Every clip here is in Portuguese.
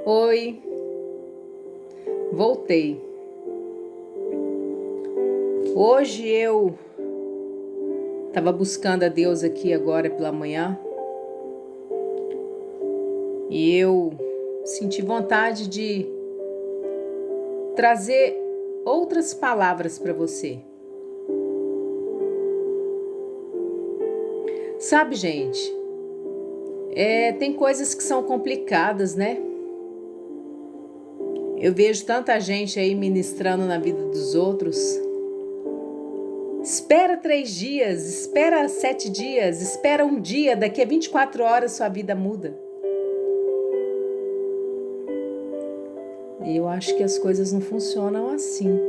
Oi, voltei. Hoje eu estava buscando a Deus aqui agora pela manhã e eu senti vontade de trazer outras palavras para você. Sabe, gente, tem coisas que são complicadas, né? Eu vejo tanta gente aí ministrando na vida dos outros. Espera 3 dias, espera 7 dias, espera um dia, daqui a 24 horas sua vida muda. E eu acho que as coisas não funcionam assim.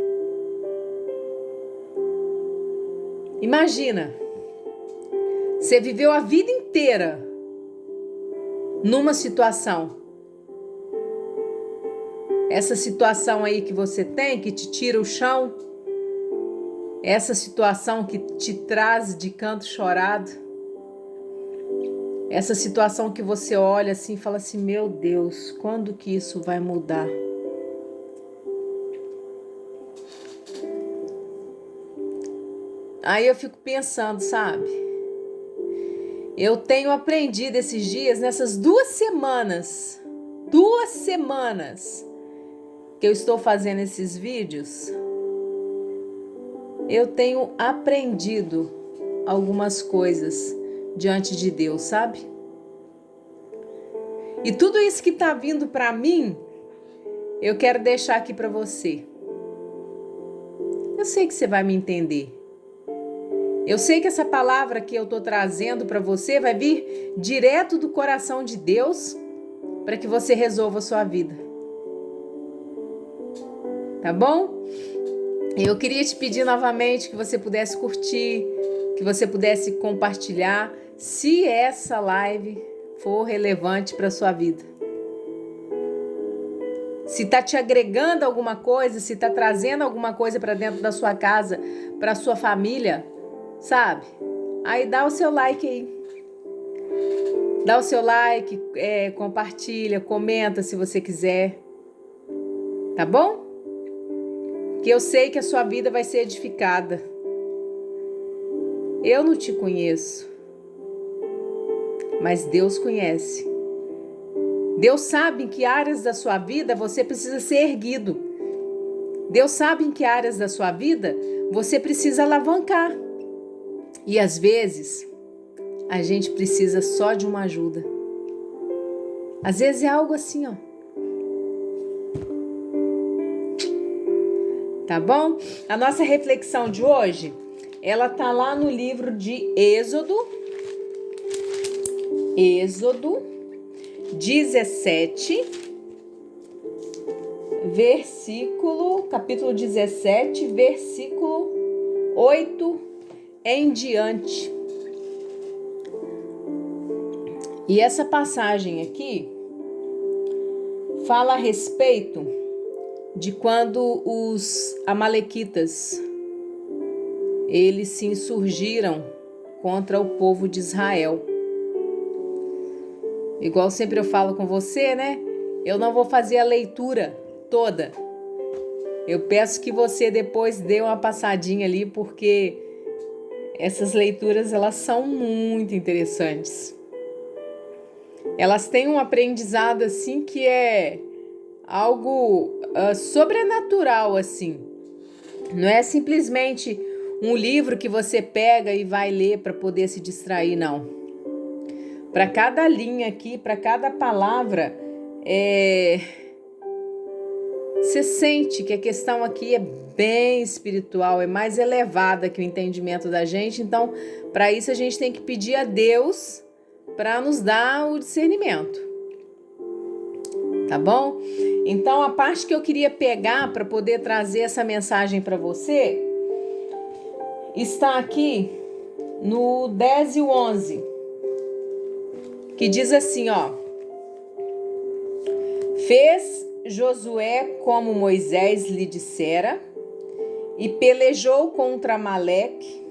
Imagina, você viveu a vida inteira numa situação. Essa situação aí que você tem, que te tira o chão, essa situação que te traz de canto chorado, essa situação que você olha assim e fala assim, meu Deus, quando que isso vai mudar? Aí eu fico pensando, sabe? Eu tenho aprendido esses dias, nessas 2 semanas que eu estou fazendo esses vídeos, eu tenho aprendido algumas coisas diante de Deus, sabe? E tudo isso que está vindo para mim, eu quero deixar aqui para você. Eu sei que você vai me entender. Eu sei que essa palavra que eu estou trazendo para você vai vir direto do coração de Deus para que você resolva a sua vida. Tá bom? Eu queria te pedir novamente que você pudesse curtir, que você pudesse compartilhar, se essa live for relevante para a sua vida. Se está te agregando alguma coisa, se está trazendo alguma coisa para dentro da sua casa, para a sua família, sabe? Aí dá o seu like aí. Dá o seu like, compartilha, comenta se você quiser. Tá bom? Que eu sei que a sua vida vai ser edificada. Eu não te conheço, mas Deus conhece. Deus sabe em que áreas da sua vida você precisa ser erguido. Deus sabe em que áreas da sua vida você precisa alavancar. E às vezes, a gente precisa só de uma ajuda. Às vezes é algo assim, ó. Tá bom? A nossa reflexão de hoje, ela tá lá no livro de Êxodo 17, capítulo 17, versículo 8 em diante. E essa passagem aqui fala a respeito de quando os amalequitas eles se insurgiram contra o povo de Israel. Igual sempre eu falo com você, né? Eu não vou fazer a leitura toda. Eu peço que você depois dê uma passadinha ali, porque essas leituras elas são muito interessantes. Elas têm um aprendizado assim que é algo sobrenatural assim. Não é simplesmente um livro que você pega e vai ler para poder se distrair, não. Para cada linha aqui, para cada palavra, você sente que a questão aqui é bem espiritual, é mais elevada que o entendimento da gente. Então, para isso a gente tem que pedir a Deus para nos dar o discernimento. Tá bom? Então, a parte que eu queria pegar para poder trazer essa mensagem para você está aqui no 10 e 11, que diz assim, ó: Fez Josué como Moisés lhe dissera e pelejou contra Amaleque.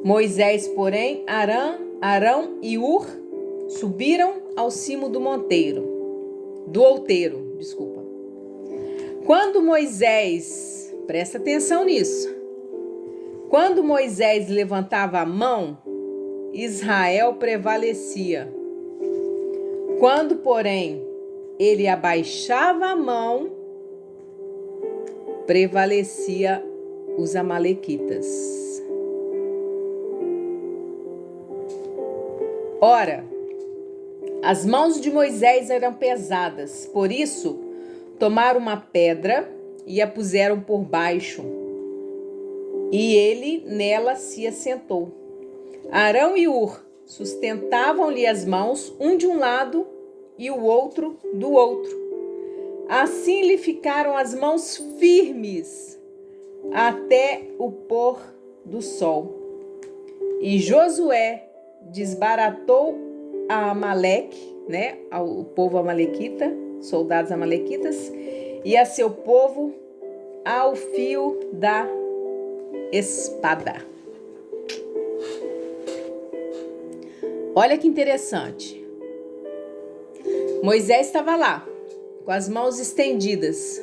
Moisés, porém, Arão e Hur subiram ao cimo do monteiro. do outeiro, desculpa. Quando Moisés, presta atenção nisso, quando Moisés levantava a mão, Israel prevalecia. Quando, porém, ele abaixava a mão, prevalecia os amalequitas. Ora, as mãos de Moisés eram pesadas, por isso tomaram uma pedra e a puseram por baixo, e ele nela se assentou. Arão e Hur sustentavam-lhe as mãos, um de um lado e o outro do outro. Assim lhe ficaram as mãos firmes até o pôr do sol. E Josué desbaratou a Amaleque, o povo amalequita, soldados amalequitas, e a seu povo ao fio da espada. Olha que interessante. Moisés estava lá, com as mãos estendidas,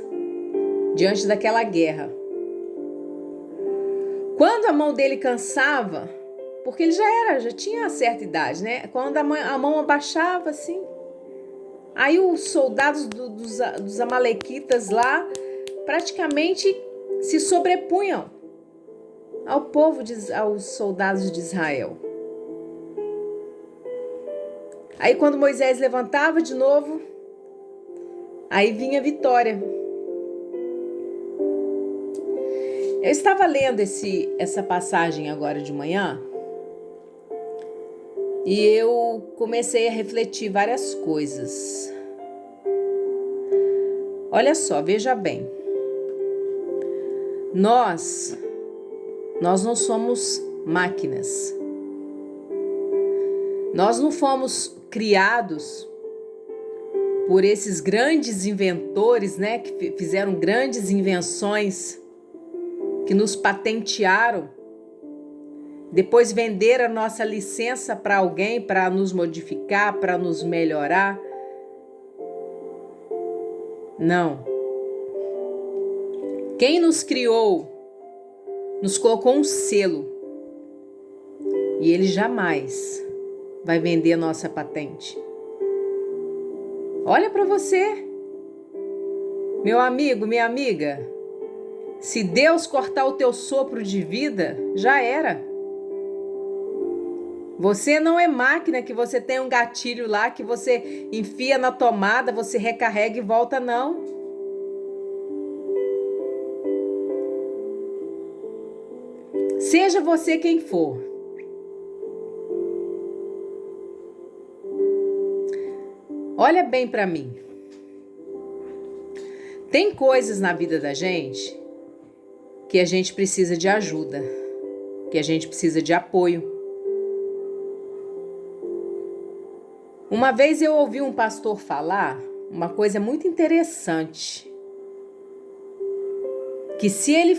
diante daquela guerra. Quando a mão dele cansava, porque ele já tinha certa idade, né? Quando a mão abaixava assim, aí os soldados dos amalequitas lá praticamente se sobrepunham aos soldados de Israel. Aí quando Moisés levantava de novo, aí vinha a vitória. Eu estava lendo essa passagem agora de manhã e eu comecei a refletir várias coisas. Olha só, veja bem. Nós não somos máquinas. Nós não fomos criados por esses grandes inventores, que fizeram grandes invenções, que nos patentearam, depois venderam a nossa licença para alguém para nos modificar, para nos melhorar. Não. Quem nos criou, nos colocou um selo, e ele jamais vai vender a nossa patente. Olha para você, meu amigo, minha amiga. Se Deus cortar o teu sopro de vida, já era. Você não é máquina que você tem um gatilho lá que você enfia na tomada, você recarrega e volta, não. Seja você quem for. Olha bem para mim. Tem coisas na vida da gente que a gente precisa de ajuda, que a gente precisa de apoio. Uma vez eu ouvi um pastor falar uma coisa muito interessante, que se ele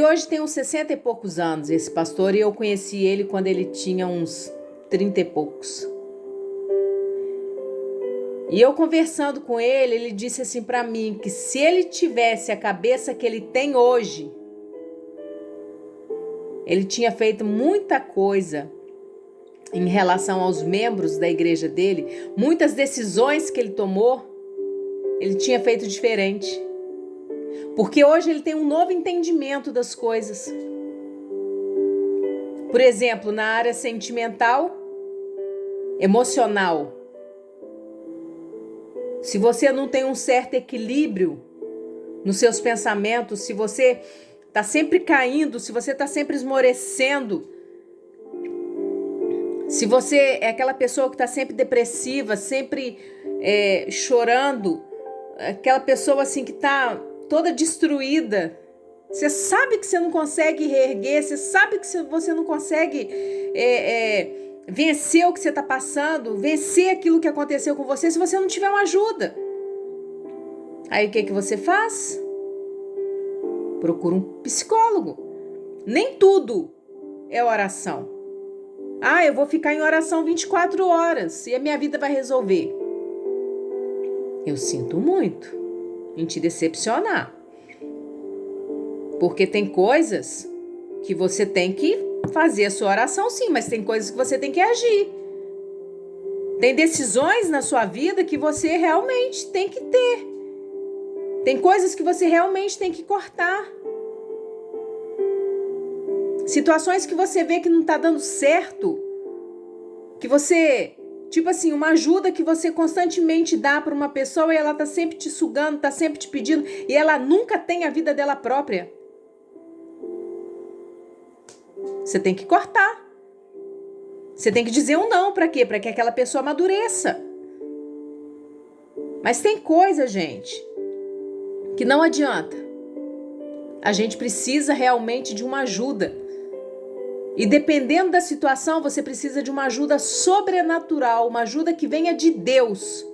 hoje tem uns 60 e poucos anos, esse pastor, e eu conheci ele quando ele tinha uns 30 e poucos. E eu conversando com ele, ele disse assim para mim que se ele tivesse a cabeça que ele tem hoje, ele tinha feito muita coisa em relação aos membros da igreja dele, muitas decisões que ele tomou, ele tinha feito diferente. Porque hoje ele tem um novo entendimento das coisas. Por exemplo, na área sentimental, emocional. Se você não tem um certo equilíbrio nos seus pensamentos, se você está sempre caindo, se você está sempre esmorecendo, se você é aquela pessoa que está sempre depressiva, sempre chorando, aquela pessoa assim que está toda destruída, você sabe que você não consegue reerguer, você sabe que você não consegue vencer o que você está passando, vencer aquilo que aconteceu com você, se você não tiver uma ajuda. Aí o que você faz? Procura um psicólogo. Nem tudo é oração. Eu vou ficar em oração 24 horas e a minha vida vai resolver. Eu sinto muito em te decepcionar. Porque tem coisas que você tem que fazer a sua oração, sim, mas tem coisas que você tem que agir. Tem decisões na sua vida que você realmente tem que ter. Tem coisas que você realmente tem que cortar. Situações que você vê que não tá dando certo, que você, tipo assim, uma ajuda que você constantemente dá para uma pessoa e ela tá sempre te sugando, tá sempre te pedindo e ela nunca tem a vida dela própria. Você tem que cortar. Você tem que dizer um não, para quê? Para que aquela pessoa amadureça. Mas tem coisa, gente, que não adianta. A gente precisa realmente de uma ajuda. E dependendo da situação, você precisa de uma ajuda sobrenatural, uma ajuda que venha de Deus.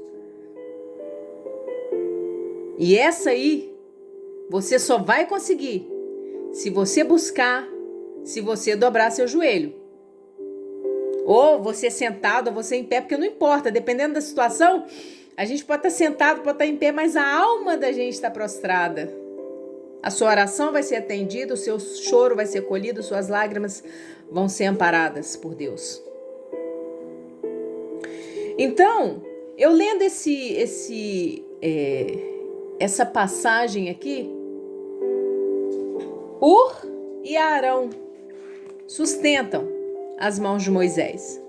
E essa aí, você só vai conseguir se você buscar, se você dobrar seu joelho. Ou você sentado, ou você em pé, porque não importa, dependendo da situação, a gente pode estar sentado, pode estar em pé, mas a alma da gente está prostrada. A sua oração vai ser atendida, o seu choro vai ser colhido, suas lágrimas vão ser amparadas por Deus. Então, eu lendo essa passagem aqui, Ur e Arão sustentam as mãos de Moisés.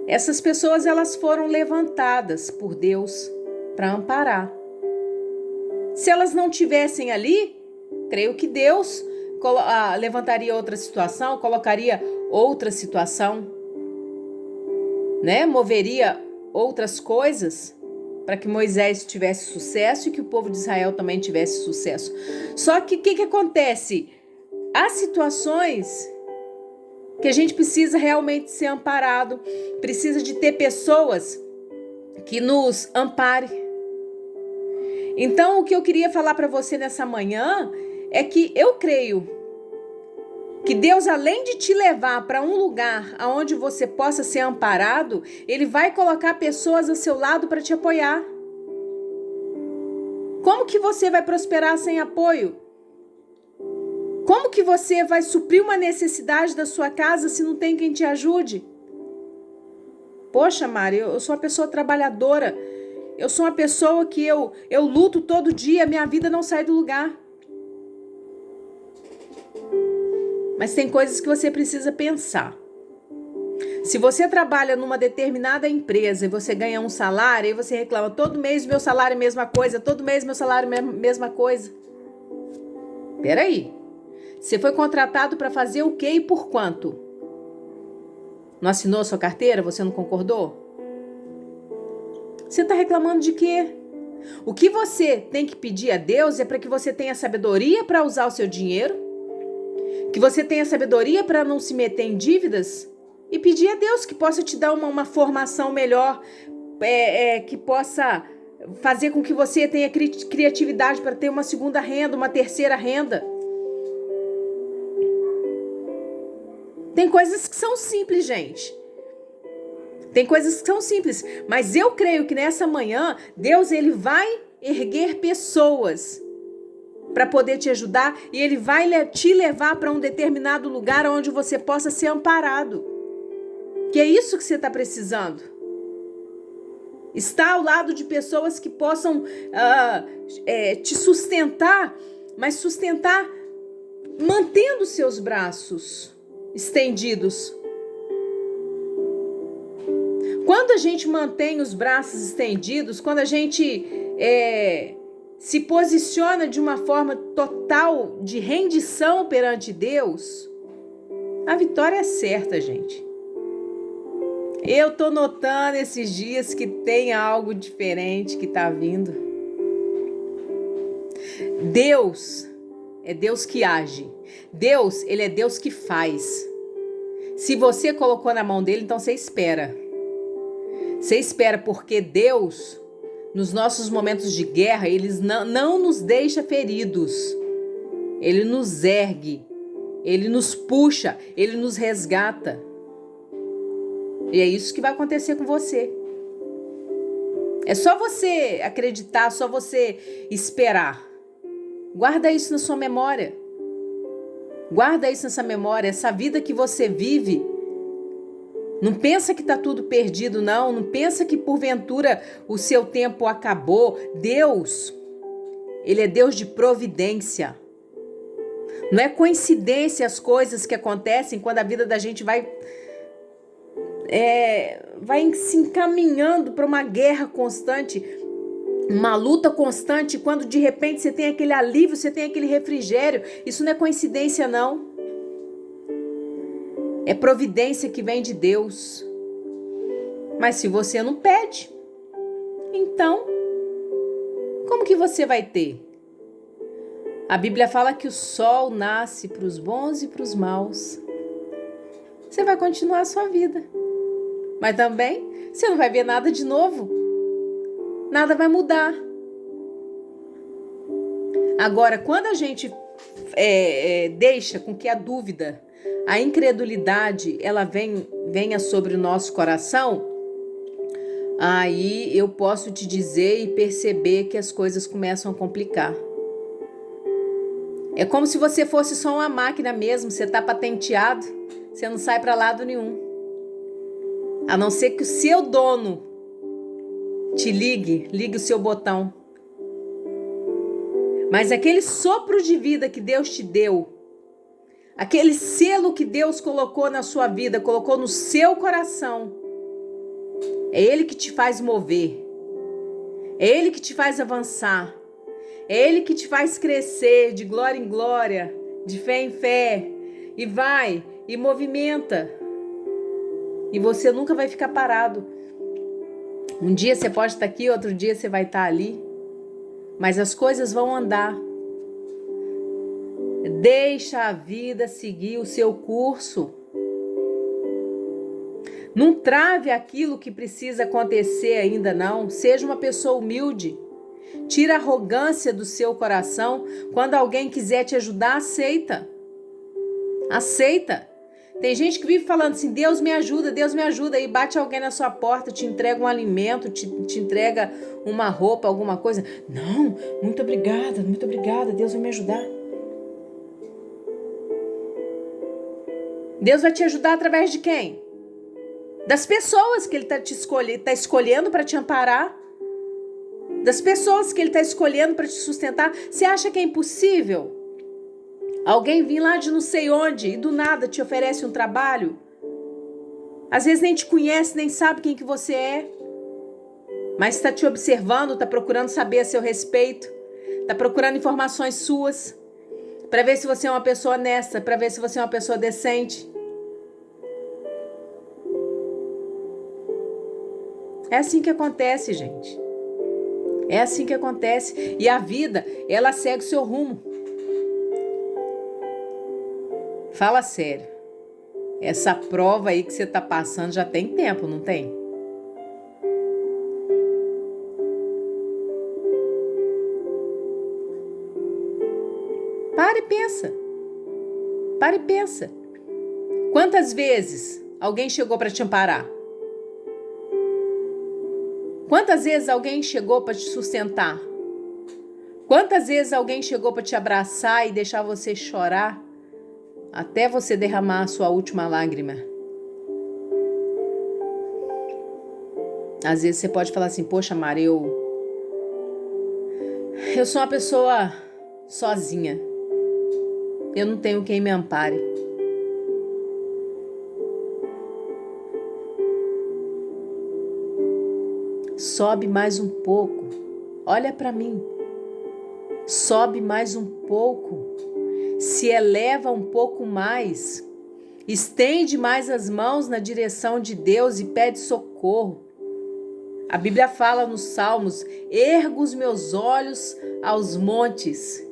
Essas pessoas, elas foram levantadas por Deus para amparar. Se elas não tivessem ali, creio que Deus levantaria outra situação, colocaria outra situação, né? Moveria outras coisas para que Moisés tivesse sucesso e que o povo de Israel também tivesse sucesso. Só que o que acontece? Há situações que a gente precisa realmente ser amparado, precisa de ter pessoas que nos amparem. Então, o que eu queria falar para você nessa manhã é que eu creio que Deus, além de te levar para um lugar onde você possa ser amparado, Ele vai colocar pessoas ao seu lado para te apoiar. Como que você vai prosperar sem apoio? Como que você vai suprir uma necessidade da sua casa se não tem quem te ajude? Poxa, Mari, eu sou uma pessoa trabalhadora. Eu sou uma pessoa que eu luto todo dia, minha vida não sai do lugar. Mas tem coisas que você precisa pensar. Se você trabalha numa determinada empresa e você ganha um salário, e você reclama, todo mês meu salário é a mesma coisa, todo mês meu salário é a mesma coisa. Peraí, você foi contratado para fazer o quê e por quanto? Não assinou a sua carteira? Você não concordou? Você está reclamando de quê? O que você tem que pedir a Deus é para que você tenha sabedoria para usar o seu dinheiro, que você tenha sabedoria para não se meter em dívidas e pedir a Deus que possa te dar uma formação melhor, que possa fazer com que você tenha criatividade para ter uma segunda renda, uma terceira renda. Tem coisas que são simples, gente. Tem coisas que são simples, mas eu creio que nessa manhã, Deus, Ele vai erguer pessoas para poder te ajudar e Ele vai te levar para um determinado lugar onde você possa ser amparado. Que é isso que você está precisando. Estar ao lado de pessoas que possam te sustentar, mas sustentar mantendo seus braços estendidos. Quando a gente mantém os braços estendidos, quando a gente se posiciona de uma forma total de rendição perante Deus, a vitória é certa, gente. Eu tô notando esses dias que tem algo diferente que tá vindo. Deus é Deus que age. Deus, Ele é Deus que faz. Se você colocou na mão dele, então você espera. Você espera, porque Deus, nos nossos momentos de guerra, Ele não nos deixa feridos. Ele nos ergue, Ele nos puxa, Ele nos resgata. E é isso que vai acontecer com você. É só você acreditar, só você esperar. Guarda isso na sua memória. Guarda isso nessa memória. Essa vida que você vive, não pensa que está tudo perdido, não. Não pensa que porventura o seu tempo acabou. Deus, Ele é Deus de providência. Não é coincidência as coisas que acontecem quando a vida da gente vai se encaminhando para uma guerra constante, uma luta constante, quando de repente você tem aquele alívio, você tem aquele refrigério. Isso não é coincidência, não. É providência que vem de Deus. Mas se você não pede, então, como que você vai ter? A Bíblia fala que o sol nasce para os bons e para os maus. Você vai continuar a sua vida. Mas também, você não vai ver nada de novo. Nada vai mudar. Agora, quando a gente deixa com que a dúvida, a incredulidade, ela venha sobre o nosso coração, aí eu posso te dizer e perceber que as coisas começam a complicar. É como se você fosse só uma máquina mesmo, você está patenteado, você não sai para lado nenhum. A não ser que o seu dono te ligue o seu botão. Mas aquele sopro de vida que Deus te deu, aquele selo que Deus colocou na sua vida, colocou no seu coração, é Ele que te faz mover, é Ele que te faz avançar, é Ele que te faz crescer de glória em glória, de fé em fé, e vai, e movimenta, e você nunca vai ficar parado. Um dia você pode estar aqui, outro dia você vai estar ali, mas as coisas vão andar. Deixa a vida seguir o seu curso. Não trave aquilo que precisa acontecer ainda não. Seja uma pessoa humilde. Tira a arrogância do seu coração. Quando alguém quiser te ajudar, aceita. Aceita. Tem gente que vive falando assim, Deus me ajuda, e bate alguém na sua porta, te entrega um alimento, te entrega uma roupa, alguma coisa. Não, muito obrigada, Deus vai me ajudar. Deus vai te ajudar através de quem? Das pessoas que Ele está escolhendo para te amparar. Das pessoas que Ele está escolhendo para te sustentar. Você acha que é impossível? Alguém vir lá de não sei onde e do nada te oferece um trabalho? Às vezes nem te conhece, nem sabe quem que você é. Mas está te observando, está procurando saber a seu respeito. Está procurando informações suas. Para ver se você é uma pessoa honesta, para ver se você é uma pessoa decente. É assim que acontece, gente. É assim que acontece. E a vida, ela segue o seu rumo. Fala sério. Essa prova aí que você está passando já tem tempo, não tem? Para e pensa. Para e pensa. Quantas vezes alguém chegou para te amparar? Quantas vezes alguém chegou para te sustentar? Quantas vezes alguém chegou para te abraçar e deixar você chorar até você derramar a sua última lágrima? Às vezes você pode falar assim, poxa, Mari, eu sou uma pessoa sozinha. Eu não tenho quem me ampare. Sobe mais um pouco. Olha para mim. Sobe mais um pouco. Se eleva um pouco mais. Estende mais as mãos na direção de Deus e pede socorro. A Bíblia fala nos Salmos: ergo os meus olhos aos montes.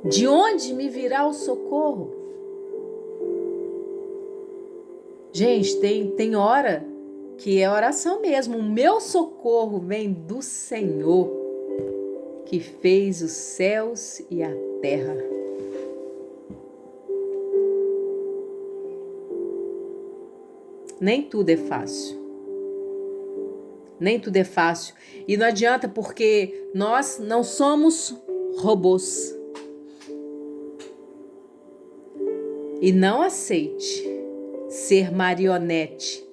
De onde me virá o socorro? Gente, tem hora que é oração mesmo. O meu socorro vem do Senhor, que fez os céus e a terra. Nem tudo é fácil. Nem tudo é fácil. E não adianta, porque nós não somos robôs. E não aceite ser marionete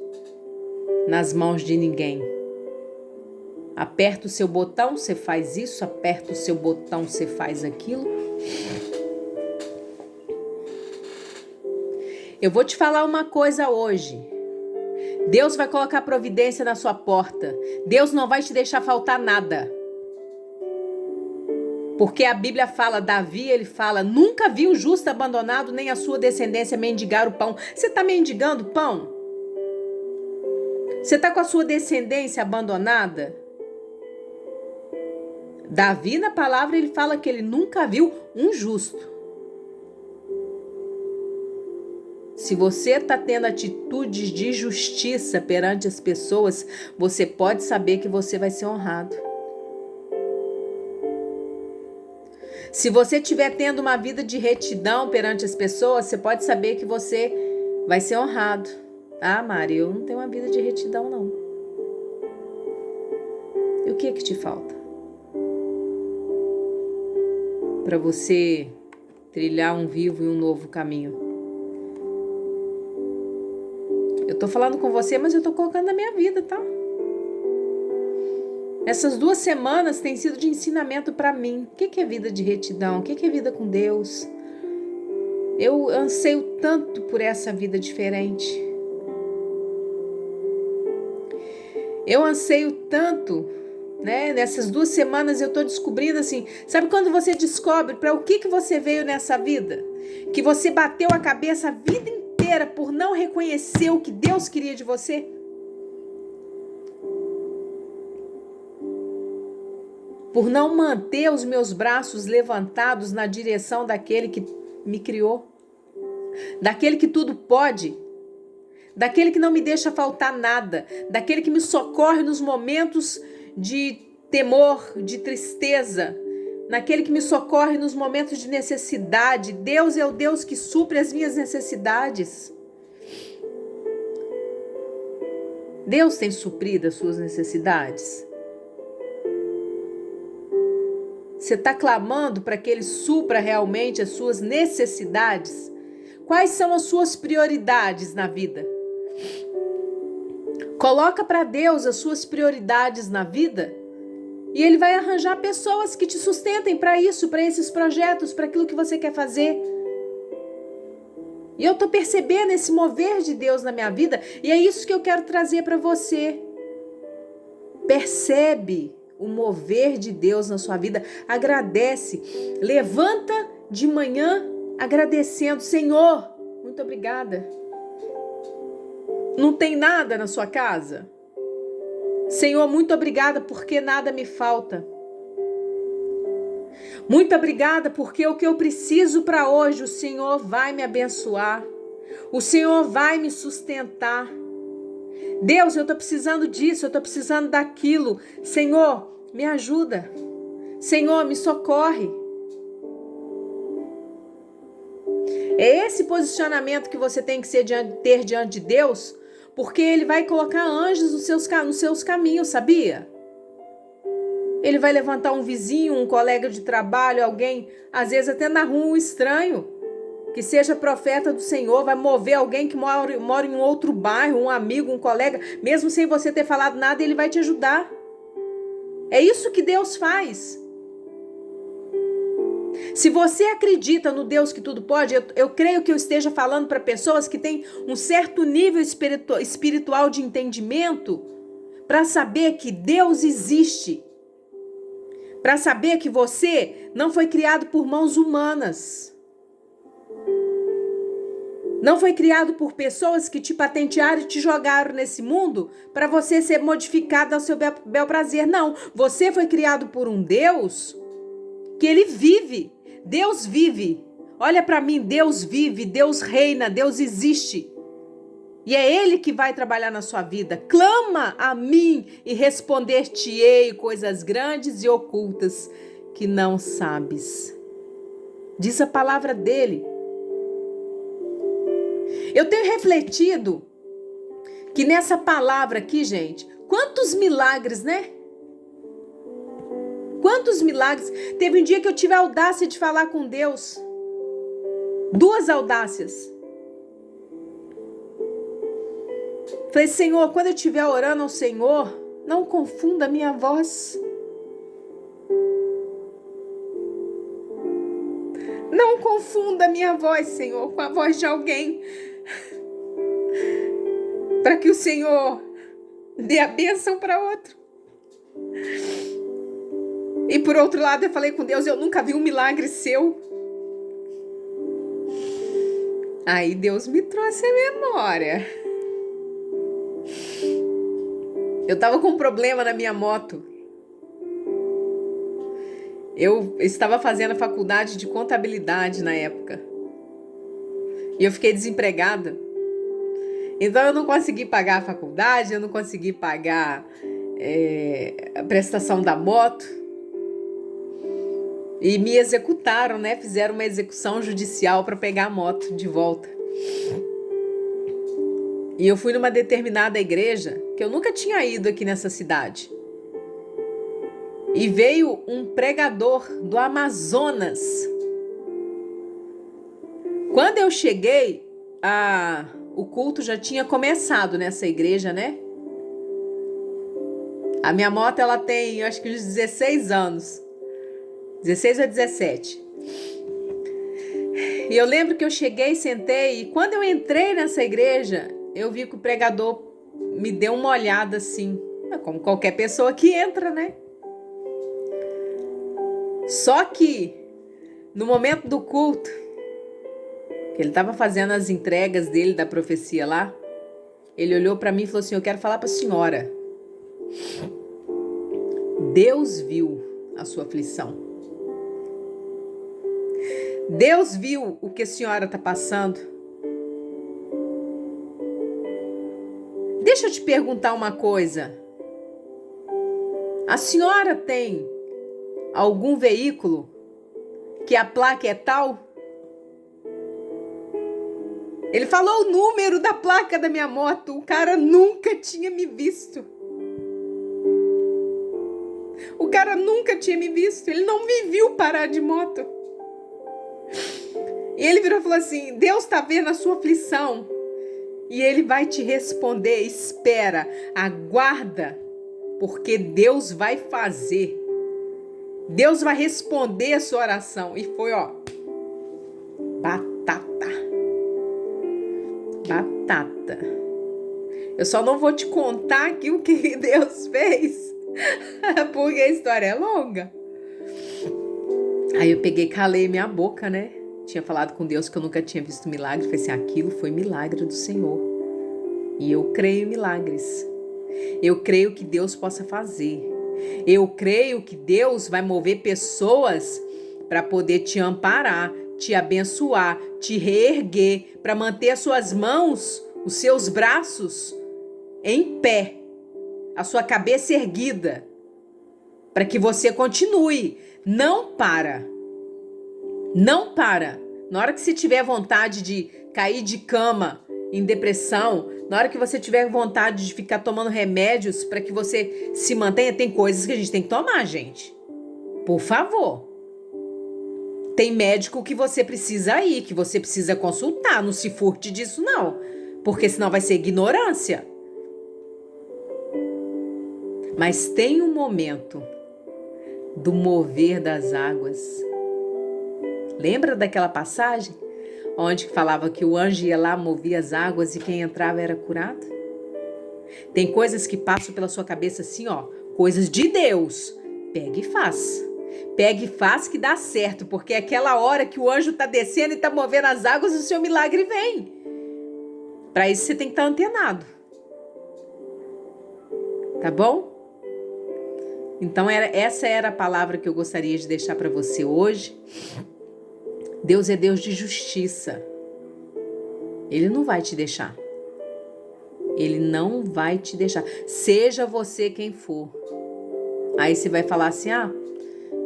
nas mãos de ninguém. Aperta o seu botão, você faz isso. Aperta o seu botão, você faz aquilo. Eu vou te falar uma coisa hoje. Deus vai colocar providência na sua porta. Deus não vai te deixar faltar nada. Porque a Bíblia fala, Davi, ele fala, nunca vi um justo abandonado, nem a sua descendência mendigar o pão. Você está mendigando pão? Você está com a sua descendência abandonada? Davi, na palavra, ele fala que ele nunca viu um justo. Se você está tendo atitudes de justiça perante as pessoas, você pode saber que você vai ser honrado. Se você estiver tendo uma vida de retidão perante as pessoas, você pode saber que você vai ser honrado. Ah, Mari, eu não tenho uma vida de retidão, não. E o que te falta? Para você trilhar um vivo e um novo caminho. Eu tô falando com você, mas eu tô colocando na minha vida, tá? Essas 2 semanas têm sido de ensinamento para mim. O que é vida de retidão? O que é vida com Deus? Eu anseio tanto por essa vida diferente. Eu anseio tanto, né? Nessas 2 semanas eu tô descobrindo assim, sabe quando você descobre para o que você veio nessa vida? Que você bateu a cabeça a vida inteira por não reconhecer o que Deus queria de você? Por não manter os meus braços levantados na direção daquele que me criou, daquele que tudo pode, daquele que não me deixa faltar nada, daquele que me socorre nos momentos de temor, de tristeza, naquele que me socorre nos momentos de necessidade. Deus é o Deus que supre as minhas necessidades. Deus tem suprido as suas necessidades? Você está clamando para que Ele supra realmente as suas necessidades? Quais são as suas prioridades na vida? Coloca para Deus as suas prioridades na vida e Ele vai arranjar pessoas que te sustentem para isso, para esses projetos, para aquilo que você quer fazer. E eu estou percebendo esse mover de Deus na minha vida e é isso que eu quero trazer para você. Percebe o mover de Deus na sua vida, agradece, levanta de manhã agradecendo, Senhor, muito obrigada. Não tem nada na sua casa? Senhor, muito obrigada porque nada me falta. Muito obrigada porque o que eu preciso para hoje, o Senhor vai me abençoar, o Senhor vai me sustentar. Deus, eu estou precisando disso, eu estou precisando daquilo. Senhor, me ajuda. Senhor, me socorre. É esse posicionamento que você tem que ter diante de Deus, porque Ele vai colocar anjos nos seus caminhos, sabia? Ele vai levantar um vizinho, um colega de trabalho, alguém, às vezes até na rua, um estranho, que seja profeta do Senhor, vai mover alguém que mora em um outro bairro, um amigo, um colega, mesmo sem você ter falado nada, Ele vai te ajudar. É isso que Deus faz. Se você acredita no Deus que tudo pode, eu creio que eu esteja falando para pessoas que têm um certo nível espiritual de entendimento, para saber que Deus existe, para saber que você não foi criado por mãos humanas, não foi criado por pessoas que te patentearam e te jogaram nesse mundo para você ser modificado ao seu bel prazer. Não, você foi criado por um Deus que Ele vive. Deus vive. Olha para mim, Deus vive, Deus reina, Deus existe. E é Ele que vai trabalhar na sua vida. Clama a mim e responder-te-ei coisas grandes e ocultas que não sabes. Diz a palavra dEle. Eu tenho refletido Que nessa palavra aqui, gente, quantos milagres, né? Quantos milagres. Teve um dia que eu tive a audácia de falar com Deus. 2 audácias. Falei, Senhor, quando eu estiver orando ao Senhor, não confunda a minha voz. Não confunda a minha voz, Senhor, com a voz de alguém. Para que o Senhor dê a bênção para outro. E por outro lado, eu falei com Deus, eu nunca vi um milagre seu. Aí Deus me trouxe a memória. Eu tava com um problema na minha moto. Eu estava fazendo a faculdade de contabilidade na época. E eu fiquei desempregada. Então eu não consegui pagar a faculdade, eu não consegui pagar a prestação da moto. E me executaram, né? Fizeram uma execução judicial para pegar a moto de volta. E eu fui numa determinada igreja que eu nunca tinha ido aqui nessa cidade. E veio um pregador do Amazonas. Quando eu cheguei, o culto já tinha começado nessa igreja, né? A minha moto, ela tem, acho que uns 16 anos. 16 ou 17. E eu lembro que eu cheguei, sentei, e quando eu entrei nessa igreja, eu vi que o pregador me deu uma olhada assim, como qualquer pessoa que entra, né? Só que, no momento do culto, que ele estava fazendo as entregas dele da profecia lá, ele olhou para mim e falou assim, eu quero falar para a senhora. Deus viu a sua aflição. Deus viu o que a senhora está passando. Deixa eu te perguntar uma coisa. A senhora tem algum veículo que a placa é tal? Ele falou o número da placa da minha moto. O cara nunca tinha me visto. O cara nunca tinha me visto. Ele não me viu parar de moto. E ele virou e falou assim, Deus está vendo a sua aflição. E ele vai te responder, espera, aguarda, porque Deus vai fazer. Deus vai responder a sua oração. E foi, ó, batata. Batata. Eu só não vou te contar aqui o que Deus fez, porque a história é longa. Aí eu peguei, calei minha boca, né? Tinha falado com Deus que eu nunca tinha visto milagre. Falei assim, aquilo foi milagre do Senhor. E eu creio em milagres. Eu creio que Deus possa fazer. Eu creio que Deus vai mover pessoas para poder te amparar, te abençoar, te reerguer, para manter as suas mãos, os seus braços em pé, a sua cabeça erguida, para que você continue. Não para. Não para. Na hora que você tiver vontade de cair de cama em depressão, na hora que você tiver vontade de ficar tomando remédios para que você se mantenha, tem coisas que a gente tem que tomar, gente. Por favor. Tem médico que você precisa ir, que você precisa consultar. Não se furte disso, não. Porque senão vai ser ignorância. Mas tem um momento do mover das águas. Lembra daquela passagem? Onde falava que o anjo ia lá, movia as águas e quem entrava era curado? Tem coisas que passam pela sua cabeça assim, ó. Coisas de Deus. Pega e faz. Pega e faz que dá certo. Porque é aquela hora que o anjo tá descendo e tá movendo as águas, o seu milagre vem. Para isso você tem que estar antenado. Tá bom? Então essa era a palavra que eu gostaria de deixar para você hoje. Deus é Deus de justiça. Ele não vai te deixar. Ele não vai te deixar. Seja você quem for. Aí você vai falar assim,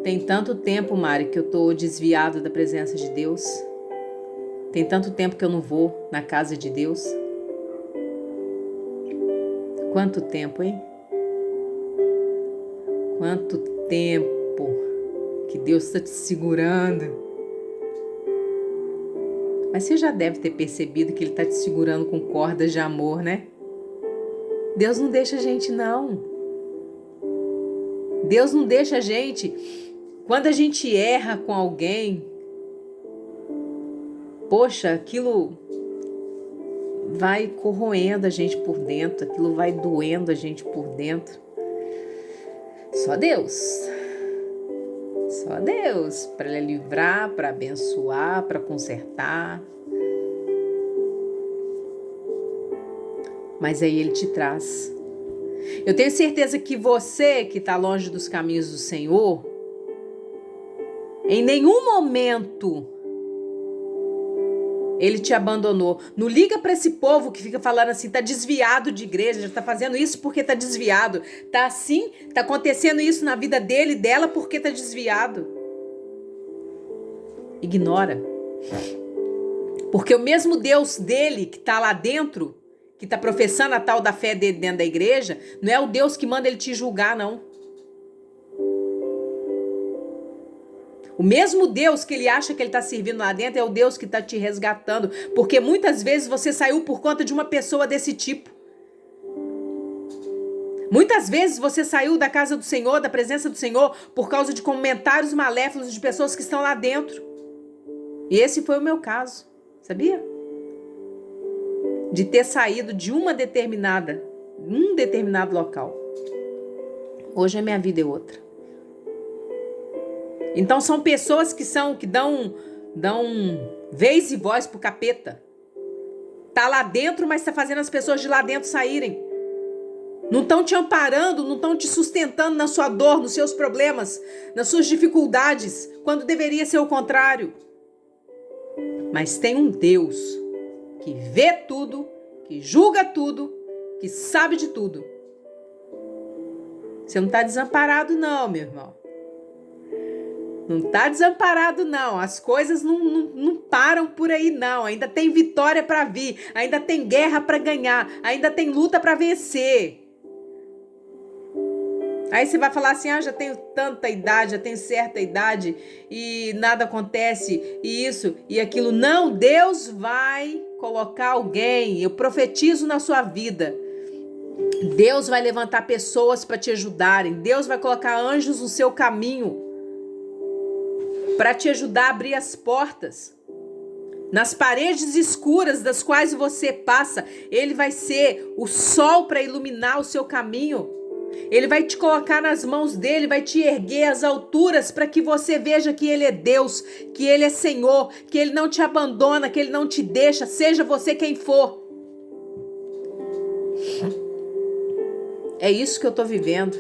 tem tanto tempo, Mari, que eu tô desviado da presença de Deus. Tem tanto tempo que eu não vou na casa de Deus. Quanto tempo, hein? Quanto tempo que Deus está te segurando. Mas você já deve ter percebido que Ele está te segurando com cordas de amor, né? Deus não deixa a gente, não. Deus não deixa a gente. Quando a gente erra com alguém, poxa, aquilo vai corroendo a gente por dentro, aquilo vai doendo a gente por dentro. Só Deus para livrar, para abençoar, para consertar. Mas aí Ele te traz. Eu tenho certeza que você que está longe dos caminhos do Senhor, em nenhum momento Ele te abandonou. Não liga para esse povo que fica falando assim, tá desviado de igreja, já tá fazendo isso porque tá desviado. Tá assim, tá acontecendo isso na vida dele e dela porque tá desviado. Ignora. Porque o mesmo Deus dele que tá lá dentro, que tá professando a tal da fé dele dentro da igreja, não é o Deus que manda ele te julgar, não. O mesmo Deus que ele acha que ele está servindo lá dentro é o Deus que está te resgatando. Porque muitas vezes você saiu por conta de uma pessoa desse tipo. Muitas vezes você saiu da casa do Senhor, da presença do Senhor, por causa de comentários maléficos de pessoas que estão lá dentro. E esse foi o meu caso, sabia? De ter saído de um determinado local. Hoje a minha vida é outra. Então são pessoas que dão vez e voz pro capeta. Tá lá dentro, mas tá fazendo as pessoas de lá dentro saírem. Não estão te amparando, não estão te sustentando na sua dor, nos seus problemas, nas suas dificuldades, quando deveria ser o contrário. Mas tem um Deus que vê tudo, que julga tudo, que sabe de tudo. Você não tá desamparado não, meu irmão. Não tá desamparado, não. As coisas não param por aí, não. Ainda tem vitória para vir. Ainda tem guerra para ganhar. Ainda tem luta para vencer. Aí você vai falar assim, já tenho tanta idade, já tenho certa idade e nada acontece, e isso e aquilo. Não, Deus vai colocar alguém. Eu profetizo na sua vida. Deus vai levantar pessoas para te ajudarem. Deus vai colocar anjos no seu caminho para te ajudar a abrir as portas. Nas paredes escuras das quais você passa, Ele vai ser o sol para iluminar o seu caminho. Ele vai te colocar nas mãos dele, vai te erguer às alturas para que você veja que Ele é Deus, que Ele é Senhor, que Ele não te abandona, que Ele não te deixa, seja você quem for. É isso que eu estou vivendo.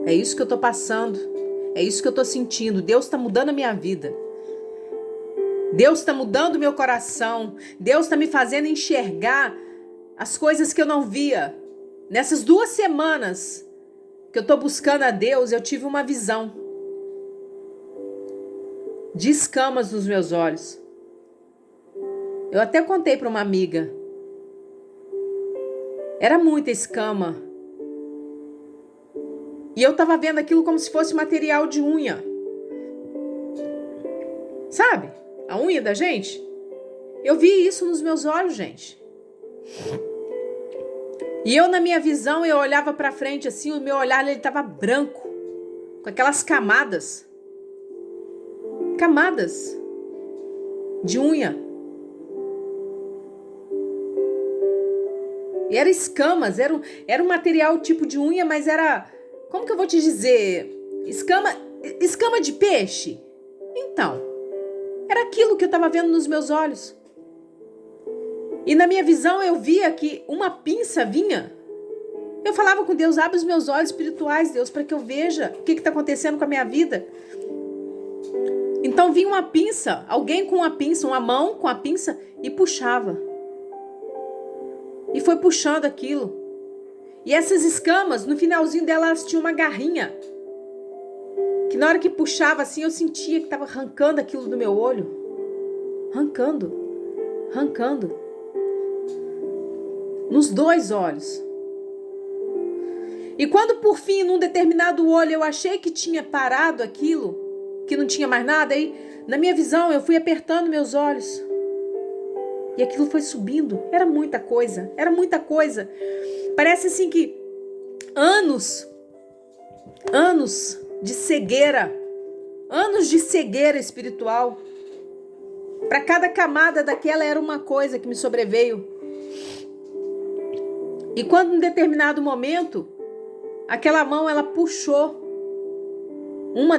É isso que eu estou passando. É isso que eu estou sentindo. Deus está mudando a minha vida. Deus está mudando o meu coração. Deus está me fazendo enxergar as coisas que eu não via. Nessas 2 semanas que eu estou buscando a Deus, eu tive uma visão de escamas nos meus olhos. Eu até contei para uma amiga. Era muita escama. E eu estava vendo aquilo como se fosse material de unha. Sabe? A unha da gente. Eu vi isso nos meus olhos, gente. E eu, na minha visão, eu olhava para frente assim, o meu olhar ele estava branco. Com aquelas camadas. Camadas de unha. E era escamas, era um material tipo de unha, mas era... Como que eu vou te dizer? Escama de peixe? Então, era aquilo que eu estava vendo nos meus olhos. E na minha visão eu via que uma pinça vinha. Eu falava com Deus, abre os meus olhos espirituais, Deus, para que eu veja o que está acontecendo com a minha vida. Então vinha uma pinça, alguém com uma pinça, uma mão com a pinça e puxava. E foi puxando aquilo. E essas escamas, no finalzinho delas, tinha uma garrinha. Que na hora que puxava assim, eu sentia que estava arrancando aquilo do meu olho. Arrancando. Nos 2 olhos. E quando por fim, num determinado olho, eu achei que tinha parado aquilo, que não tinha mais nada, aí na minha visão eu fui apertando meus olhos. E aquilo foi subindo. Era muita coisa, era muita coisa. Parece assim que anos de cegueira espiritual. Para cada camada daquela era uma coisa que me sobreveio. E quando em determinado momento, aquela mão ela puxou uma